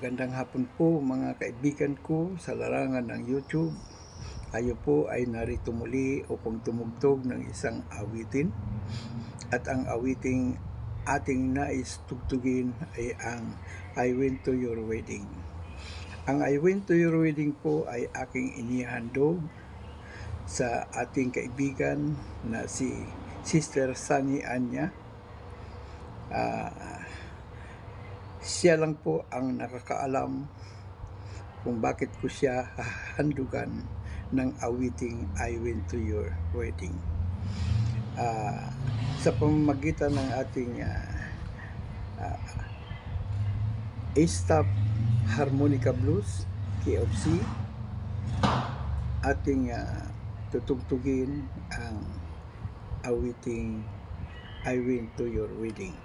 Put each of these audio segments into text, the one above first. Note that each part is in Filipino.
Magandang hapon po mga kaibigan ko sa larangan ng YouTube. Tayo po ay narito muli upang tumugtog ng isang awitin. At ang awiting ating nais tugtugin ay ang I Went to Your Wedding. Ang I Went to Your Wedding po ay aking inihandog sa ating kaibigan na si Sister Sunny Anya. Siya lang po ang nakakaalam kung bakit ko siya hahandugan ng awiting I Went to Your Wedding. Sa pamamagitan ng ating A-Stop Harmonica Blues, KFC, ating tutugtugin ang awiting I Went to Your Wedding.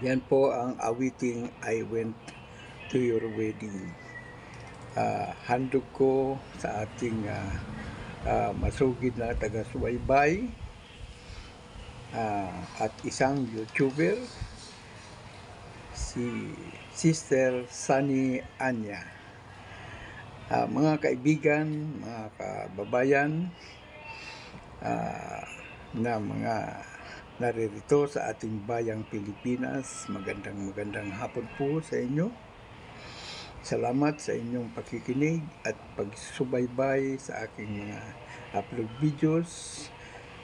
Yan po ang awiting I Went to Your Wedding. Handog ko sa ating masugid na taga-subaybay at isang YouTuber, si Sister Sunny Anya. Mga kaibigan, mga kababayan, na mga naririto sa ating bayang Pilipinas, magandang hapon po sa inyo. Salamat sa inyong pakikinig at pagsubaybay sa aking mga upload videos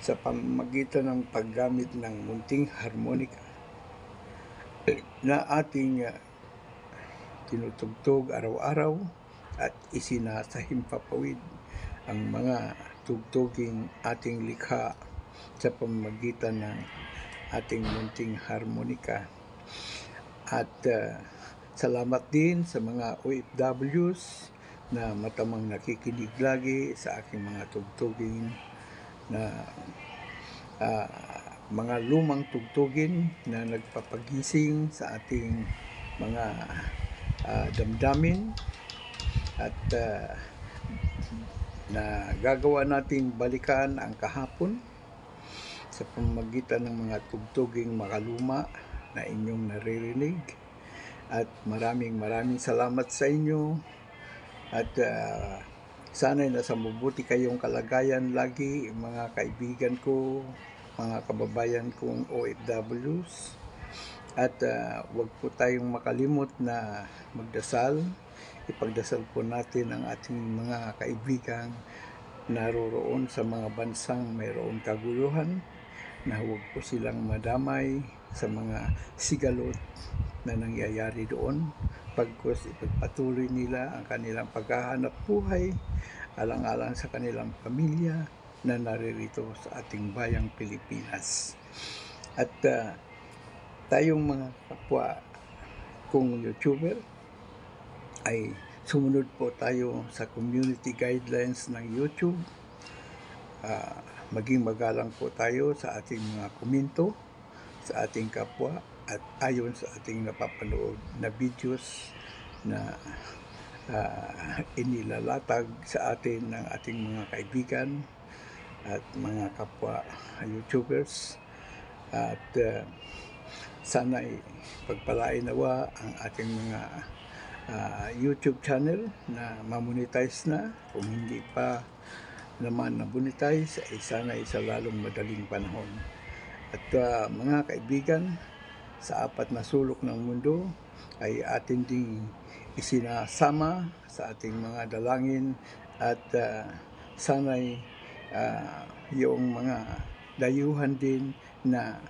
sa pamamagitan ng paggamit ng munting harmonika na ating tinutugtog araw-araw at isinasahimpapawid ang mga tugtuging ating likha sa pamamagitan ng ating munting harmonika. At salamat din sa mga OFWs na matamang nakikinig lagi sa aking mga tugtugin na mga lumang tugtugin na nagpapagising sa ating mga damdamin at na gagawa nating balikan ang kahapon sa pamamagitan ng mga tugtuging makaluma na inyong naririnig. At maraming salamat sa inyo at sana'y nasa mabuti kayong kalagayan lagi, mga kaibigan ko, mga kababayan kong OFWs. At huwag po tayong makalimot na magdasal. Ipagdasal po natin ang ating mga kaibigang naroroon sa mga bansang mayroong kaguluhan, na huwag po silang madamay sa mga sigalot na nangyayari doon, pagkos ipagpatuloy nila ang kanilang paghahanap buhay alang-alang sa kanilang pamilya na naririto sa ating bayang Pilipinas. At tayong mga kapwa kong YouTuber ay sumunod po tayo sa community guidelines ng YouTube. Maging magalang po tayo sa ating mga komento sa ating kapwa at ayon sa ating napapanood na videos na inilalatag sa atin ng ating mga kaibigan at mga kapwa YouTubers. At sana'y pagpalain nawa ang ating mga YouTube channel na mamonetize na. Kung hindi pa naman na-monetize, ay sana'y sa lalong madaling panahon. At mga kaibigan, sa apat na sulok ng mundo ay atin ding isinasama sa ating mga dalangin at sana'y yung mga dayuhan din na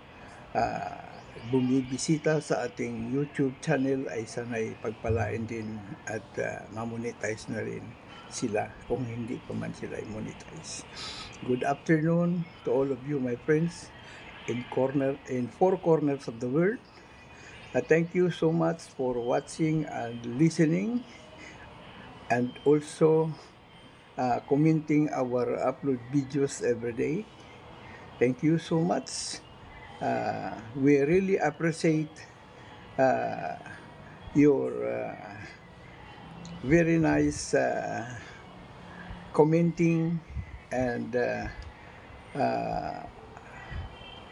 bumibisita sa ating YouTube channel ay sana'y pagpalain din at mamonetize na rin sila kung hindi pa man sila monetize. Good afternoon to all of you, my friends, in four corners of the world. Thank you so much for watching and listening, and also commenting our upload videos every day. Thank you so much. We really appreciate your very nice commenting, and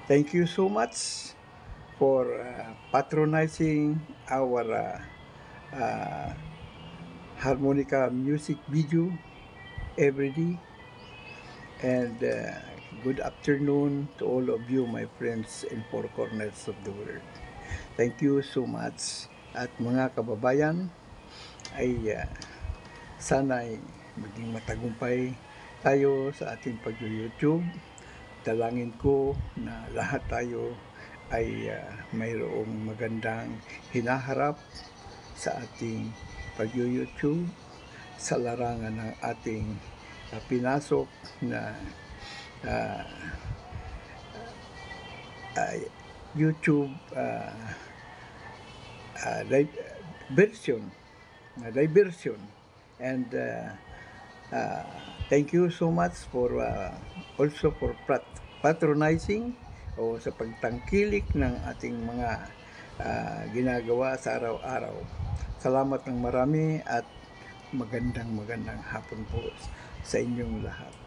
thank you so much for patronizing our harmonica music video every day. And good afternoon to all of you, my friends in four corners of the world. Thank you so much. At mga kababayan, ay sana'y maging matagumpay tayo sa ating pag-YouTube. Dalangin ko na lahat tayo ay mayroong magandang hinaharap sa ating pag-YouTube, sa larangan ng ating pinasok na YouTube diversion. And thank you so much for also for patronizing o sa pagtangkilik ng ating mga ginagawa sa araw-araw. Salamat ng marami at magandang hapon po sa inyong lahat.